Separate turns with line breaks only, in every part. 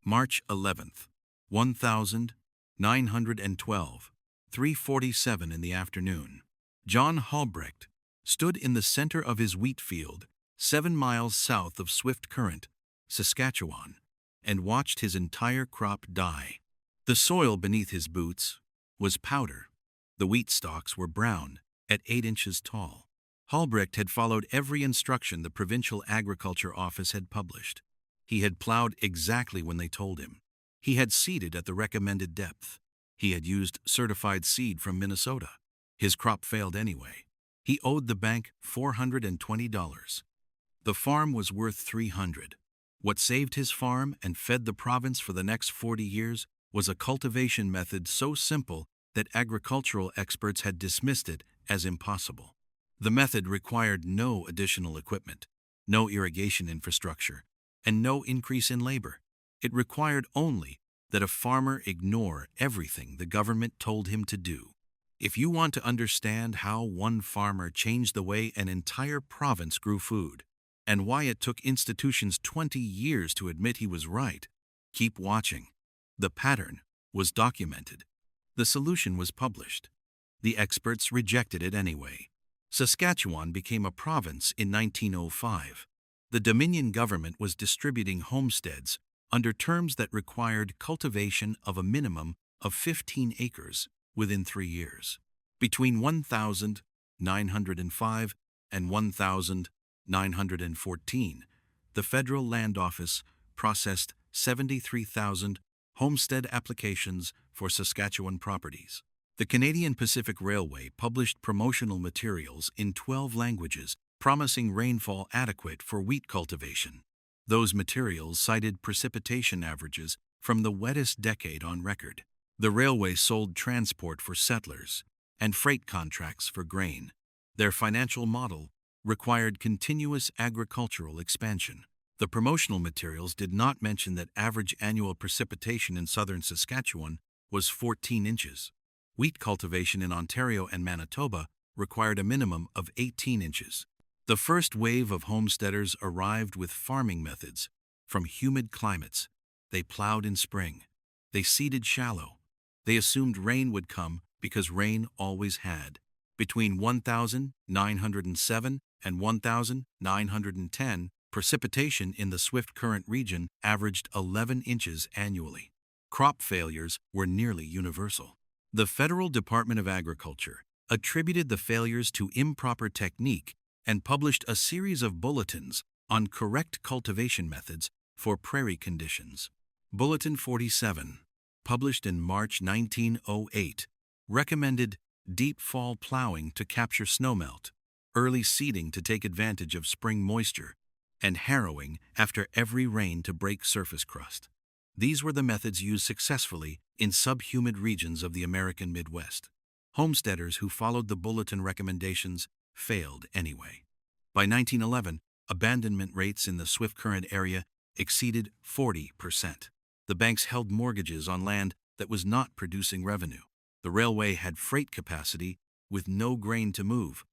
March 11th, 1912, 3:47 in the afternoon. John Halbrecht stood in the center of his wheat field, 7 miles south of Swift Current, Saskatchewan, and watched his entire crop die. The soil beneath his boots was powder. The wheat stalks were brown, at 8 inches tall. Halbrecht had followed every instruction the Provincial Agriculture Office had published. He had plowed exactly when they told him. He had seeded at the recommended depth. He had used certified seed from Minnesota. His crop failed anyway. He owed the bank $420. The farm was worth $300. What saved his farm and fed the province for the next 40 years was a cultivation method so simple that agricultural experts had dismissed it as impossible. The method required no additional equipment, no irrigation infrastructure, and no increase in labor. It required only that a farmer ignore everything the government told him to do. If you want to understand how one farmer changed the way an entire province grew food, and why it took institutions 20 years to admit he was right, keep watching. The pattern was documented. The solution was published. The experts rejected it anyway. Saskatchewan became a province in 1905. The Dominion government was distributing homesteads under terms that required cultivation of a minimum of 15 acres within 3 years. Between 1905 and 1914, the Federal Land Office processed 73,000 homestead applications for Saskatchewan properties. The Canadian Pacific Railway published promotional materials in 12 languages promising rainfall adequate for wheat cultivation. Those materials cited precipitation averages from the wettest decade on record. The railway sold transport for settlers and freight contracts for grain. Their financial model required continuous agricultural expansion. The promotional materials did not mention that average annual precipitation in southern Saskatchewan was 14 inches. Wheat cultivation in Ontario and Manitoba required a minimum of 18 inches. The first wave of homesteaders arrived with farming methods from humid climates. They plowed in spring. They seeded shallow. They assumed rain would come because rain always had. Between 1907 and 1910, precipitation in the Swift Current region averaged 11 inches annually. Crop failures were nearly universal. The Federal Department of Agriculture attributed the failures to improper technique and published a series of bulletins on correct cultivation methods for prairie conditions. Bulletin 47, published in March 1908, recommended deep fall plowing to capture snowmelt, early seeding to take advantage of spring moisture, and harrowing after every rain to break surface crust. These were the methods used successfully in subhumid regions of the American Midwest. Homesteaders who followed the bulletin recommendations failed anyway. By 1911, abandonment rates in the Swift Current area exceeded 40%. The banks held mortgages on land that was not producing revenue. The railway had freight capacity with no grain to move.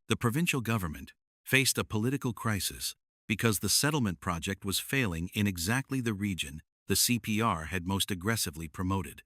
The provincial government faced a political crisis because the settlement project was failing in exactly the region the CPR had most aggressively promoted.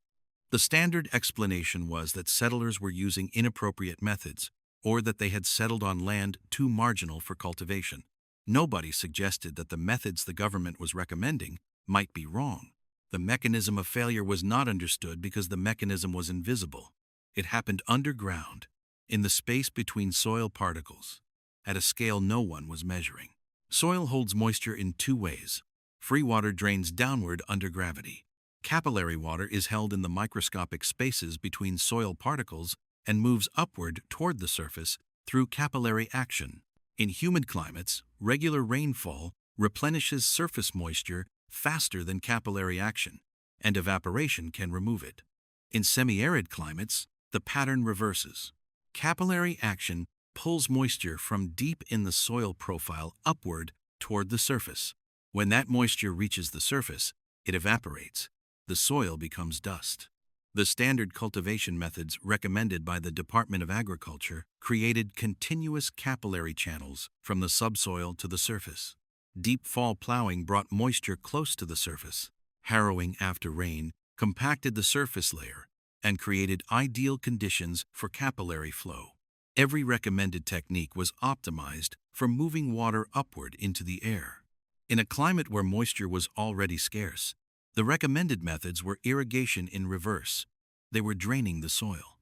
The standard explanation was that settlers were using inappropriate methods, or that they had settled on land too marginal for cultivation. Nobody suggested that the methods the government was recommending might be wrong. The mechanism of failure was not understood because the mechanism was invisible. It happened underground, in the space between soil particles, at a scale no one was measuring. Soil holds moisture in 2 ways. Free water drains downward under gravity. Capillary water is held in the microscopic spaces between soil particles and moves upward toward the surface through capillary action. In humid climates, regular rainfall replenishes surface moisture faster than capillary action, and evaporation can remove it. In semi-arid climates, the pattern reverses. Capillary action pulls moisture from deep in the soil profile upward toward the surface. When that moisture reaches the surface, it evaporates. The soil becomes dust. The standard cultivation methods recommended by the Department of Agriculture created continuous capillary channels from the subsoil to the surface. Deep fall plowing brought moisture close to the surface. Harrowing after rain compacted the surface layer and created ideal conditions for capillary flow. Every recommended technique was optimized for moving water upward into the air. In a climate where moisture was already scarce, the recommended methods were irrigation in reverse. They were draining the soil.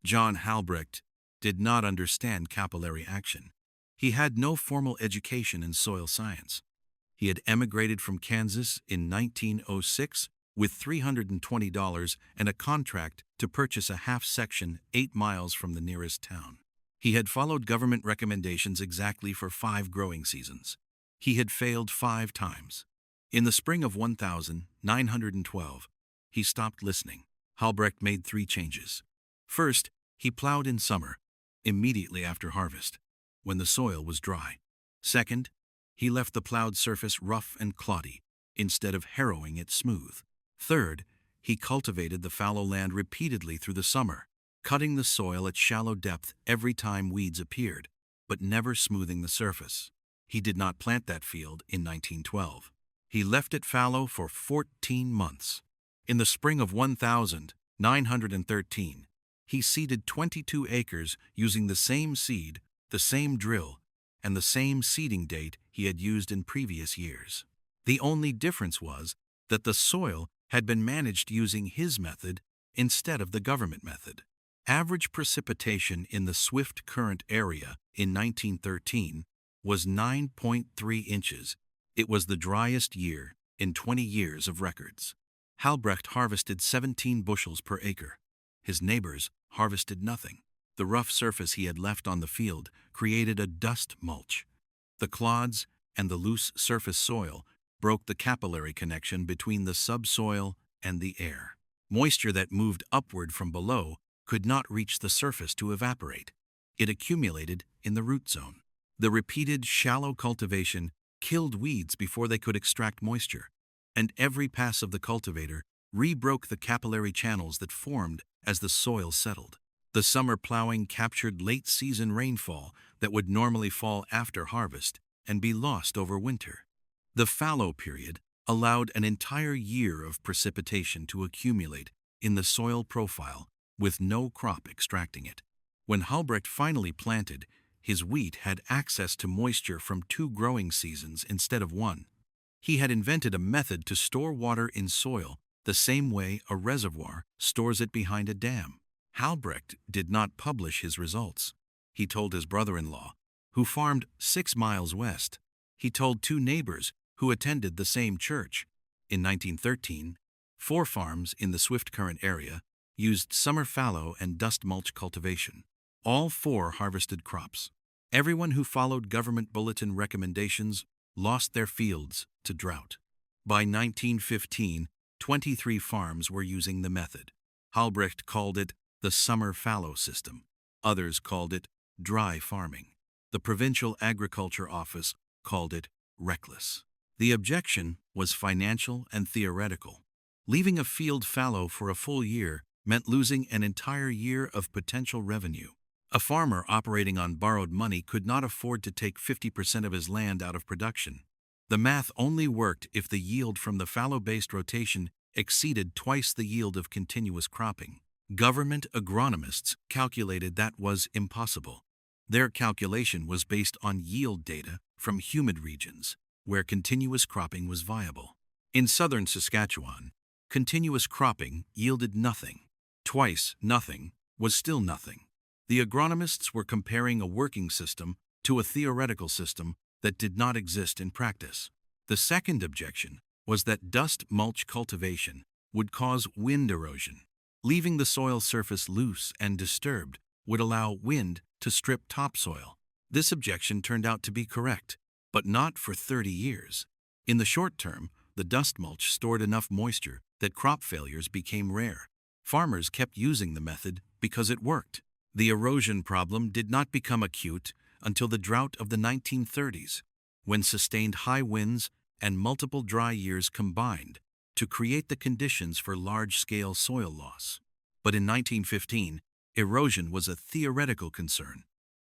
John Halbrecht did not understand capillary action. He had no formal education in soil science. He had emigrated from Kansas in 1906 with $320 and a contract to purchase a half section 8 miles from the nearest town. He had followed government recommendations exactly for 5 growing seasons. He had failed 5 times. In the spring of 1912, he stopped listening. Halbrecht made 3 changes. First, he plowed in summer, immediately after harvest, when the soil was dry. Second, he left the plowed surface rough and cloddy, instead of harrowing it smooth. Third, he cultivated the fallow land repeatedly through the summer, cutting the soil at shallow depth every time weeds appeared, but never smoothing the surface. He did not plant that field in 1912. He left it fallow for 14 months. In the spring of 1913, he seeded 22 acres using the same seed, the same drill, and the same seeding date he had used in previous years. The only difference was that the soil had been managed using his method instead of the government method. Average precipitation in the Swift Current area in 1913 was 9.3 inches. It was the driest year in 20 years of records. Halbrecht harvested 17 bushels per acre. His neighbors harvested nothing. The rough surface he had left on the field created a dust mulch. The clods and the loose surface soil broke the capillary connection between the subsoil and the air. Moisture that moved upward from below could not reach the surface to evaporate. It accumulated in the root zone. The repeated shallow cultivation killed weeds before they could extract moisture, and every pass of the cultivator re-broke the capillary channels that formed as the soil settled. The summer plowing captured late-season rainfall that would normally fall after harvest and be lost over winter. The fallow period allowed an entire year of precipitation to accumulate in the soil profile with no crop extracting it. When Halbrecht finally planted, his wheat had access to moisture from 2 growing seasons instead of 1. He had invented a method to store water in soil the same way a reservoir stores it behind a dam. Halbrecht did not publish his results. He told his brother-in-law, who farmed 6 miles west. He told 2 neighbors who attended the same church. In 1913, 4 farms in the Swift Current area used summer fallow and dust mulch cultivation. All 4 harvested crops. Everyone who followed government bulletin recommendations lost their fields to drought. By 1915, 23 farms were using the method. Halbrecht called it the summer fallow system. Others called it dry farming. The Provincial Agriculture Office called it reckless. The objection was financial and theoretical. Leaving a field fallow for a full year meant losing an entire year of potential revenue. A farmer operating on borrowed money could not afford to take 50% of his land out of production. The math only worked if the yield from the fallow-based rotation exceeded twice the yield of continuous cropping. Government agronomists calculated that was impossible. Their calculation was based on yield data from humid regions, where continuous cropping was viable. In southern Saskatchewan, continuous cropping yielded nothing. Twice nothing was still nothing. The agronomists were comparing a working system to a theoretical system that did not exist in practice. The second objection was that dust mulch cultivation would cause wind erosion. Leaving the soil surface loose and disturbed would allow wind to strip topsoil. This objection turned out to be correct, but not for 30 years. In the short term, the dust mulch stored enough moisture that crop failures became rare. Farmers kept using the method because it worked. The erosion problem did not become acute until the drought of the 1930s, when sustained high winds and multiple dry years combined to create the conditions for large-scale soil loss. But in 1915, erosion was a theoretical concern.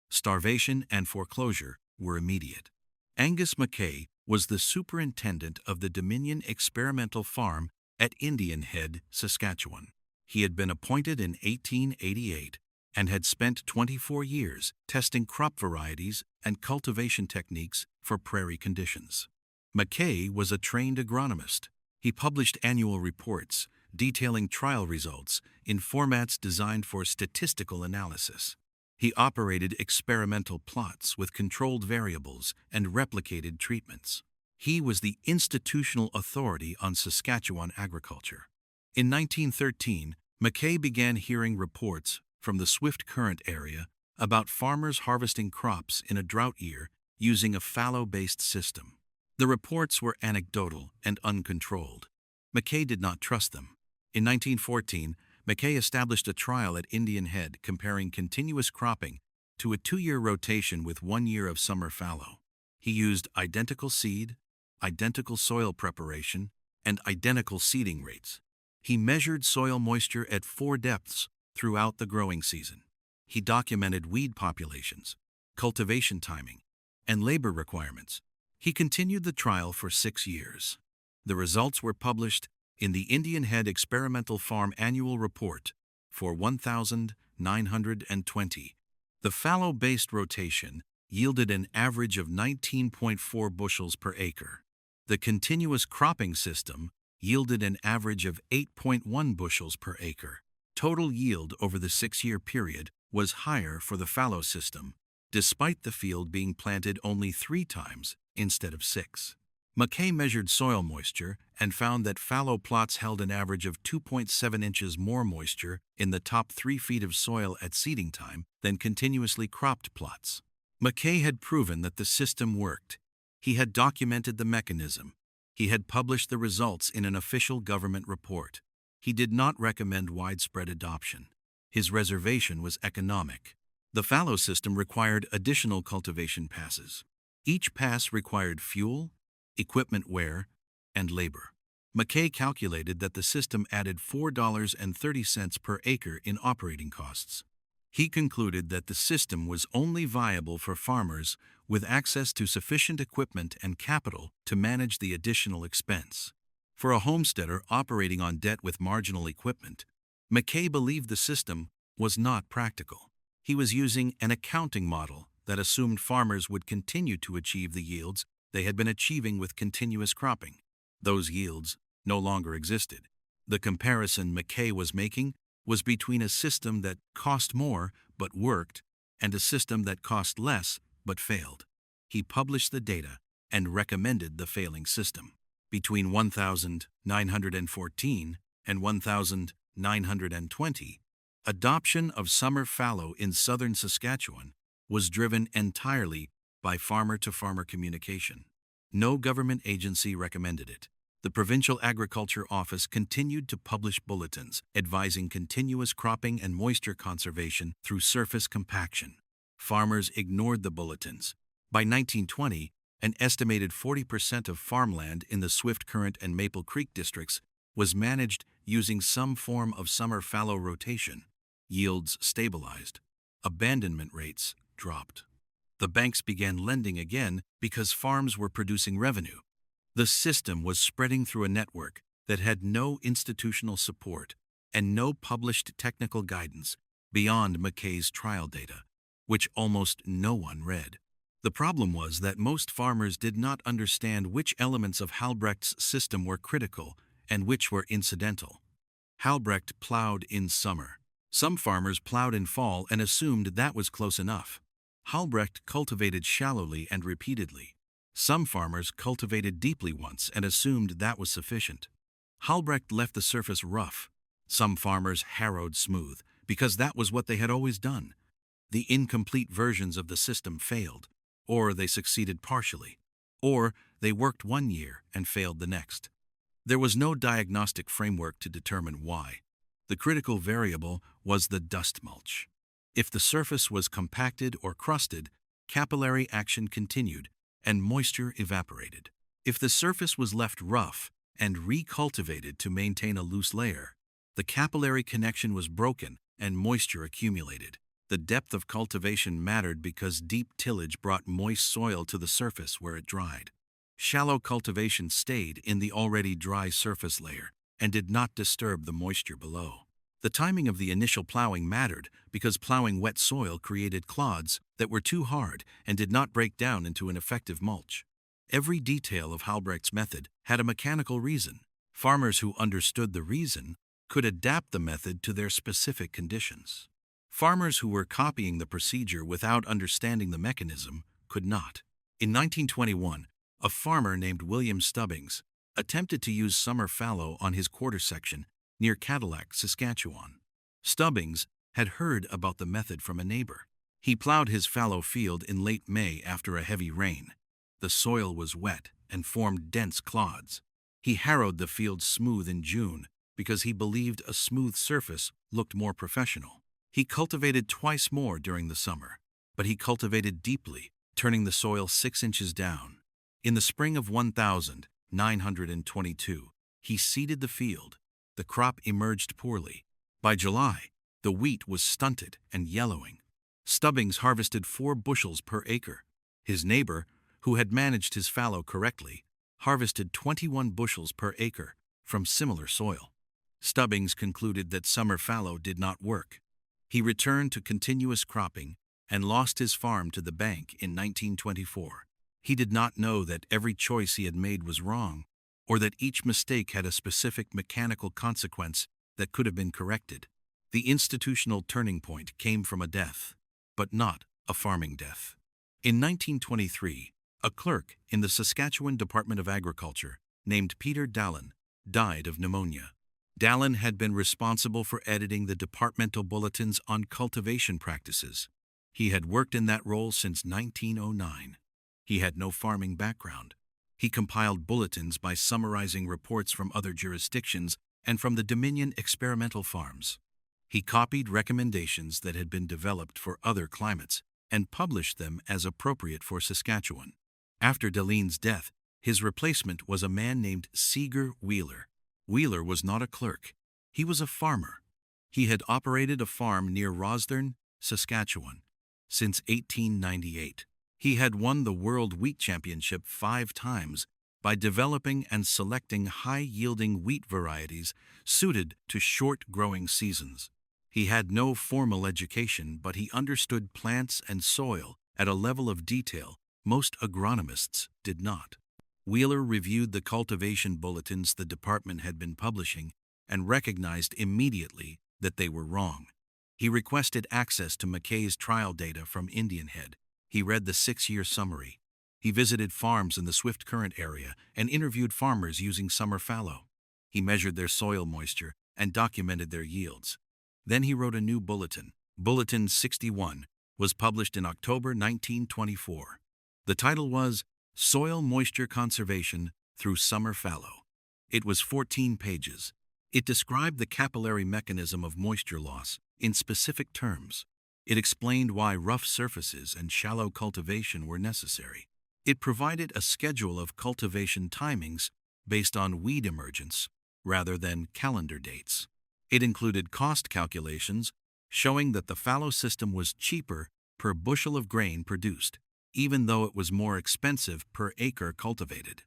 Starvation and foreclosure were immediate. Angus Mackay was the superintendent of the Dominion Experimental Farm at Indian Head, Saskatchewan. He had been appointed in 1888 and had spent 24 years testing crop varieties and cultivation techniques for prairie conditions. Mackay was a trained agronomist. He published annual reports detailing trial results in formats designed for statistical analysis. He operated experimental plots with controlled variables and replicated treatments. He was the institutional authority on Saskatchewan agriculture. In 1913, Mackay began hearing reports from the Swift Current area about farmers harvesting crops in a drought year using a fallow-based system. The reports were anecdotal and uncontrolled. Mackay did not trust them. In 1914, Mackay established a trial at Indian Head comparing continuous cropping to a 2-year rotation with 1 year of summer fallow. He used identical seed, identical soil preparation, and identical seeding rates. He measured soil moisture at 4 depths throughout the growing season. He documented weed populations, cultivation timing, and labor requirements. He continued the trial for 6 years. The results were published in the Indian Head Experimental Farm Annual Report for 1920. The fallow-based rotation yielded an average of 19.4 bushels per acre. The continuous cropping system yielded an average of 8.1 bushels per acre. Total yield over the 6-year period was higher for the fallow system, despite the field being planted only 3 times instead of 6. Mackay measured soil moisture and found that fallow plots held an average of 2.7 inches more moisture in the top 3 feet of soil at seeding time than continuously cropped plots. Mackay had proven that the system worked. He had documented the mechanism. He had published the results in an official government report. He did not recommend widespread adoption. His reservation was economic. The fallow system required additional cultivation passes. Each pass required fuel, equipment wear, and labor. Mackay calculated that the system added $4.30 per acre in operating costs. He concluded that the system was only viable for farmers with access to sufficient equipment and capital to manage the additional expense. For a homesteader operating on debt with marginal equipment, Mackay believed the system was not practical. He was using an accounting model that assumed farmers would continue to achieve the yields they had been achieving with continuous cropping. Those yields no longer existed. The comparison Mackay was making was between a system that cost more but worked and a system that cost less but failed. He published the data and recommended the failing system. Between 1914 and 1920, adoption of summer fallow in southern Saskatchewan was driven entirely by farmer-to-farmer communication. No government agency recommended it. The Provincial Agriculture Office continued to publish bulletins advising continuous cropping and moisture conservation through surface compaction. Farmers ignored the bulletins. By 1920, an estimated 40% of farmland in the Swift Current and Maple Creek districts was managed using some form of summer fallow rotation. Yields stabilized. Abandonment rates dropped. The banks began lending again because farms were producing revenue. The system was spreading through a network that had no institutional support and no published technical guidance beyond Mackay's trial data, which almost no one read. The problem was that most farmers did not understand which elements of Halbrecht's system were critical and which were incidental. Halbrecht plowed in summer. Some farmers plowed in fall and assumed that was close enough. Halbrecht cultivated shallowly and repeatedly. Some farmers cultivated deeply once and assumed that was sufficient. Halbrecht left the surface rough. Some farmers harrowed smooth because that was what they had always done. The incomplete versions of the system failed, or they succeeded partially, or they worked 1 year and failed the next. There was no diagnostic framework to determine why. The critical variable was the dust mulch. If the surface was compacted or crusted, capillary action continued and moisture evaporated. If the surface was left rough and recultivated to maintain a loose layer, the capillary connection was broken and moisture accumulated. The depth of cultivation mattered because deep tillage brought moist soil to the surface where it dried. Shallow cultivation stayed in the already dry surface layer and did not disturb the moisture below. The timing of the initial plowing mattered because plowing wet soil created clods that were too hard and did not break down into an effective mulch. Every detail of Halbrecht's method had a mechanical reason. Farmers who understood the reason could adapt the method to their specific conditions. Farmers who were copying the procedure without understanding the mechanism could not. In 1921, a farmer named William Stubbings attempted to use summer fallow on his quarter section near Cadillac, Saskatchewan. Stubbings had heard about the method from a neighbor. He plowed his fallow field in late May after a heavy rain. The soil was wet and formed dense clods. He harrowed the field smooth in June because he believed a smooth surface looked more professional. He cultivated twice more during the summer, but he cultivated deeply, turning the soil 6 inches down. In the spring of 1922, he seeded the field. The crop emerged poorly. By July, the wheat was stunted and yellowing. Stubbings harvested 4 bushels per acre. His neighbor, who had managed his fallow correctly, harvested 21 bushels per acre from similar soil. Stubbings concluded that summer fallow did not work. He returned to continuous cropping and lost his farm to the bank in 1924. He did not know that every choice he had made was wrong, or that each mistake had a specific mechanical consequence that could have been corrected. The institutional turning point came from a death, but not a farming death. In 1923, a clerk in the Saskatchewan Department of Agriculture named Peter Dallin died of pneumonia. Dallin had been responsible for editing the departmental bulletins on cultivation practices. He had worked in that role since 1909. He had no farming background. He compiled bulletins by summarizing reports from other jurisdictions and from the Dominion experimental farms. He copied recommendations that had been developed for other climates and published them as appropriate for Saskatchewan. After Dallin's death, his replacement was a man named Seeger Wheeler. Wheeler was not a clerk. He was a farmer. He had operated a farm near Rosthern, Saskatchewan, since 1898. He had won the World Wheat Championship 5 times by developing and selecting high-yielding wheat varieties suited to short growing seasons. He had no formal education, but he understood plants and soil at a level of detail most agronomists did not. Wheeler reviewed the cultivation bulletins the department had been publishing and recognized immediately that they were wrong. He requested access to McKay's trial data from Indian Head. He read the 6-year summary. He visited farms in the Swift Current area and interviewed farmers using summer fallow. He measured their soil moisture and documented their yields. Then he wrote a new bulletin. Bulletin 61 was published in October 1924. The title was Soil Moisture Conservation Through Summer Fallow. It was 14 pages. It described the capillary mechanism of moisture loss in specific terms. It explained why rough surfaces and shallow cultivation were necessary. It provided a schedule of cultivation timings based on weed emergence rather than calendar dates. It included cost calculations showing that the fallow system was cheaper per bushel of grain produced, even though it was more expensive per acre cultivated.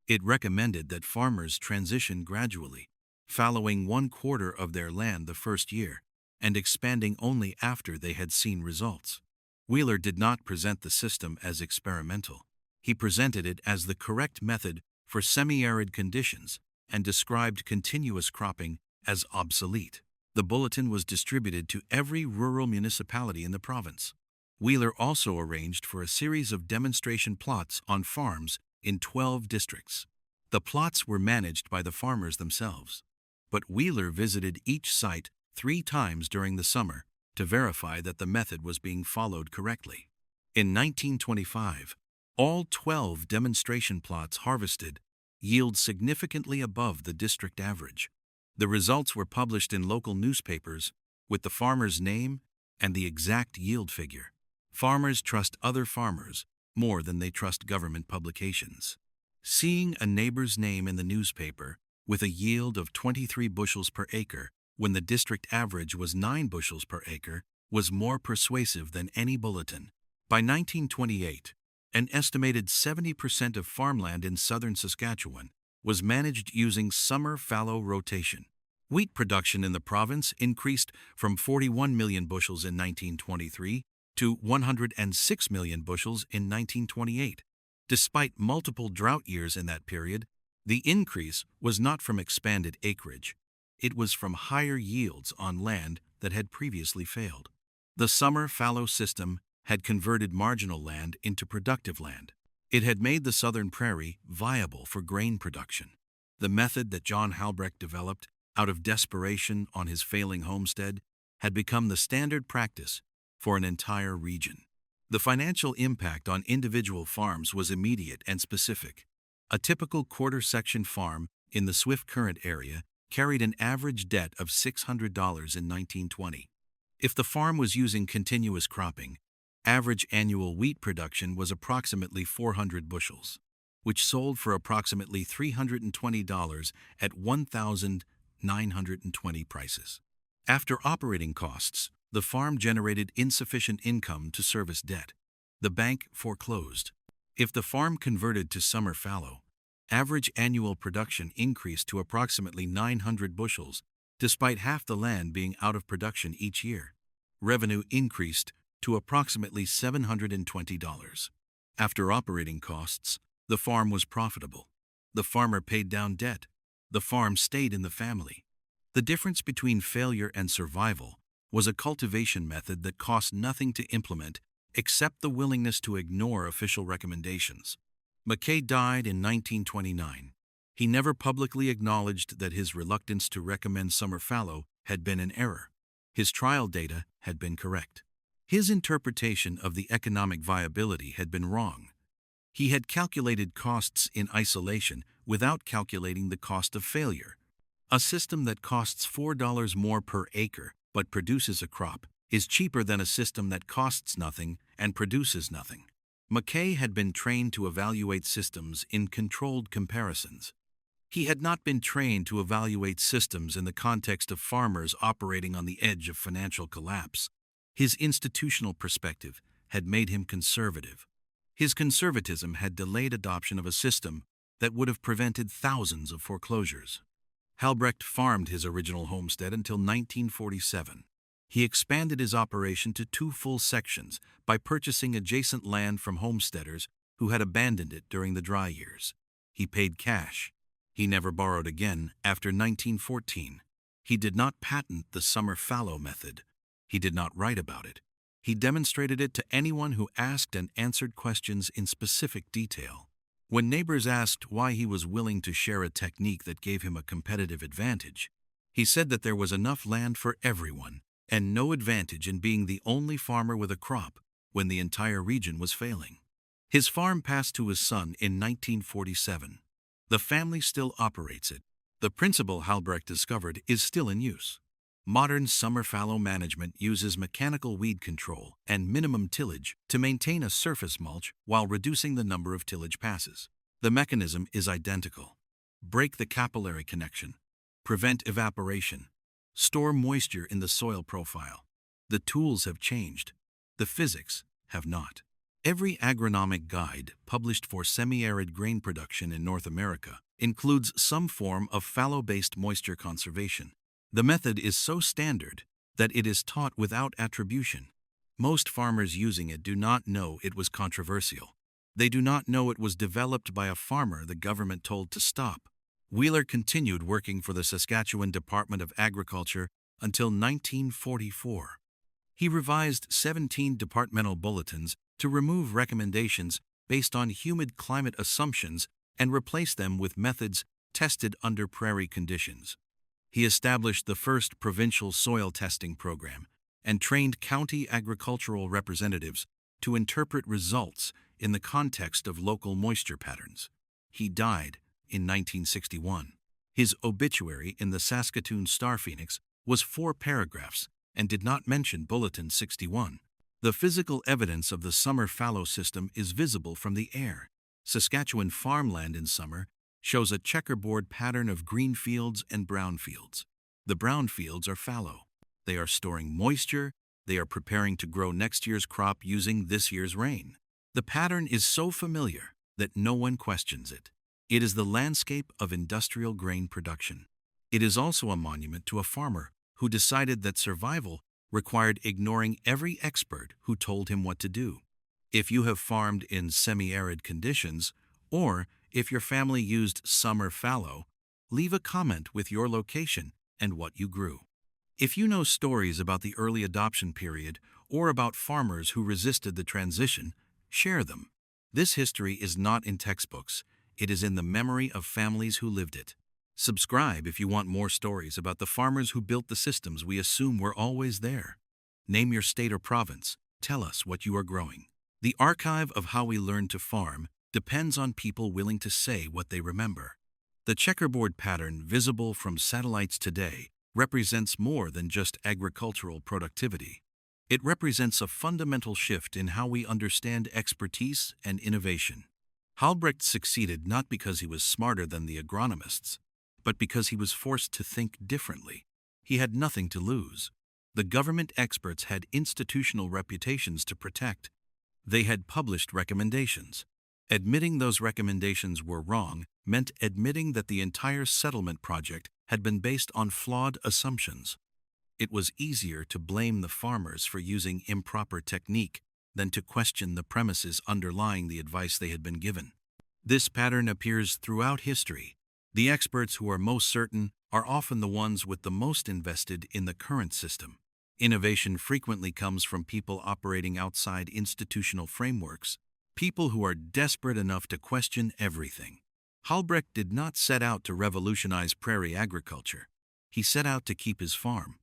It recommended that farmers transition gradually, fallowing 1/4 of their land the first year and expanding only after they had seen results. Wheeler did not present the system as experimental. He presented it as the correct method for semi-arid conditions and described continuous cropping as obsolete. The bulletin was distributed to every rural municipality in the province. Wheeler also arranged for a series of demonstration plots on farms in 12 districts. The plots were managed by the farmers themselves, but Wheeler visited each site 3 times during the summer to verify that the method was being followed correctly. In 1925, all 12 demonstration plots harvested yield significantly above the district average. The results were published in local newspapers with the farmer's name and the exact yield figure. Farmers trust other farmers more than they trust government publications. Seeing a neighbor's name in the newspaper with a yield of 23 bushels per acre when the district average was 9 bushels per acre was more persuasive than any bulletin. By 1928, an estimated 70% of farmland in southern Saskatchewan was managed using summer fallow rotation. Wheat production in the province increased from 41 million bushels in 1923 to 106 million bushels in 1928. Despite multiple drought years in that period, the increase was not from expanded acreage. It was from higher yields on land that had previously failed. The summer fallow system had converted marginal land into productive land. It had made the southern prairie viable for grain production. The method that John Halbrecht developed out of desperation on his failing homestead had become the standard practice for an entire region. The financial impact on individual farms was immediate and specific. A typical quarter-section farm in the Swift Current area carried an average debt of $600 in 1920. If the farm was using continuous cropping, average annual wheat production was approximately 400 bushels, which sold for approximately $320 at 1,920 prices. After operating costs, the farm generated insufficient income to service debt. The bank foreclosed. If the farm converted to summer fallow, average annual production increased to approximately 900 bushels, despite half the land being out of production each year. Revenue increased to approximately $720. After operating costs, the farm was profitable. The farmer paid down debt. The farm stayed in the family. The difference between failure and survival was a cultivation method that cost nothing to implement except the willingness to ignore official recommendations. Mackay died in 1929. He never publicly acknowledged that his reluctance to recommend summer fallow had been an error. His trial data had been correct. His interpretation of the economic viability had been wrong. He had calculated costs in isolation without calculating the cost of failure. A system that costs $4 more per acre but produces a crop is cheaper than a system that costs nothing and produces nothing. Mackay had been trained to evaluate systems in controlled comparisons. He had not been trained to evaluate systems in the context of farmers operating on the edge of financial collapse. His institutional perspective had made him conservative. His conservatism had delayed adoption of a system that would have prevented thousands of foreclosures. Halbrecht farmed his original homestead until 1947. He expanded his operation to 2 full sections by purchasing adjacent land from homesteaders who had abandoned it during the dry years. He paid cash. He never borrowed again after 1914. He did not patent the summer fallow method. He did not write about it. He demonstrated it to anyone who asked and answered questions in specific detail. When neighbors asked why he was willing to share a technique that gave him a competitive advantage, he said that there was enough land for everyone and no advantage in being the only farmer with a crop when the entire region was failing. His farm passed to his son in 1947. The family still operates it. The principle Halbrecht discovered is still in use. Modern summer fallow management uses mechanical weed control and minimum tillage to maintain a surface mulch while reducing the number of tillage passes. The mechanism is identical. Break the capillary connection. Prevent evaporation. Store moisture in the soil profile. The tools have changed. The physics have not. Every agronomic guide published for semi-arid grain production in North America includes some form of fallow-based moisture conservation. The method is so standard that it is taught without attribution. Most farmers using it do not know it was controversial. They do not know it was developed by a farmer the government told to stop. Wheeler continued working for the Saskatchewan Department of Agriculture until 1944. He revised 17 departmental bulletins to remove recommendations based on humid climate assumptions and replace them with methods tested under prairie conditions. He established the first provincial soil testing program and trained county agricultural representatives to interpret results in the context of local moisture patterns. He died in 1961. His obituary in the Saskatoon Star-Phoenix was 4 paragraphs and did not mention Bulletin 61. The physical evidence of the summer fallow system is visible from the air. Saskatchewan farmland in summer shows a checkerboard pattern of green fields and brown fields. The brown fields are fallow. They are storing moisture. They are preparing to grow next year's crop using this year's rain. The pattern is so familiar that no one questions it. It is the landscape of industrial grain production. It is also a monument to a farmer who decided that survival required ignoring every expert who told him what to do. If you have farmed in semi-arid conditions, or if your family used summer fallow, leave a comment with your location and what you grew. If you know stories about the early adoption period or about farmers who resisted the transition, share them. This history is not in textbooks, it is in the memory of families who lived it. Subscribe if you want more stories about the farmers who built the systems we assume were always there. Name your state or province, tell us what you are growing. The archive of how we learned to farm depends on people willing to say what they remember. The checkerboard pattern visible from satellites today represents more than just agricultural productivity. It represents a fundamental shift in how we understand expertise and innovation. Halbrecht succeeded not because he was smarter than the agronomists, but because he was forced to think differently. He had nothing to lose. The government experts had institutional reputations to protect. They had published recommendations. Admitting those recommendations were wrong meant admitting that the entire settlement project had been based on flawed assumptions. It was easier to blame the farmers for using improper technique than to question the premises underlying the advice they had been given. This pattern appears throughout history. The experts who are most certain are often the ones with the most invested in the current system. Innovation frequently comes from people operating outside institutional frameworks, people who are desperate enough to question everything. Halbrecht did not set out to revolutionize prairie agriculture. He set out to keep his farm.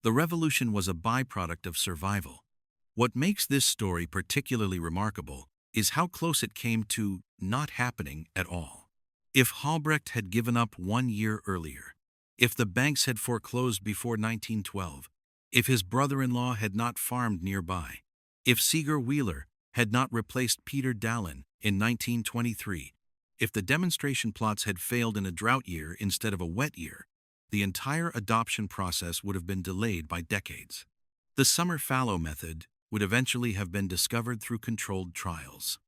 The revolution was a byproduct of survival. What makes this story particularly remarkable is how close it came to not happening at all. If Halbrecht had given up 1 year earlier, if the banks had foreclosed before 1912, if his brother-in-law had not farmed nearby, if Seeger Wheeler had not replaced Peter Dallin in 1923, if the demonstration plots had failed in a drought year instead of a wet year, the entire adoption process would have been delayed by decades. The summer fallow method would eventually have been discovered through controlled trials.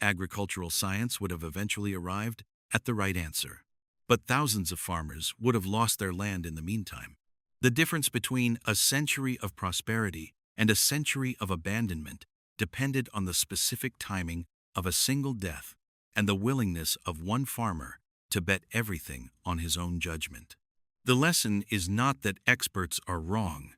Agricultural science would have eventually arrived at the right answer. But thousands of farmers would have lost their land in the meantime. The difference between a century of prosperity and a century of abandonment depended on the specific timing of a single death and the willingness of one farmer to bet everything on his own judgment. The lesson is not that experts are wrong.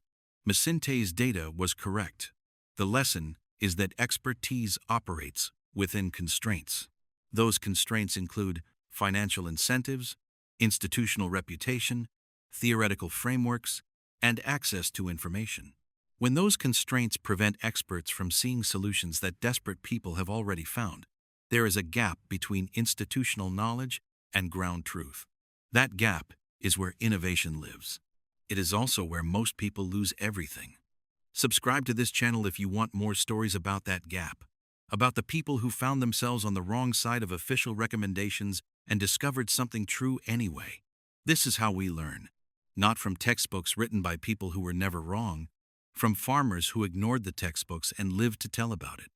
Macinte's data was correct. The lesson is that expertise operates within constraints. Those constraints include financial incentives, institutional reputation, theoretical frameworks, and access to information. When those constraints prevent experts from seeing solutions that desperate people have already found, there is a gap between institutional knowledge and ground truth. That gap is where innovation lives. It is also where most people lose everything. Subscribe to this channel if you want more stories about that gap, about the people who found themselves on the wrong side of official recommendations and discovered something true anyway. This is how we learn, not from textbooks written by people who were never wrong, from farmers who ignored the textbooks and lived to tell about it.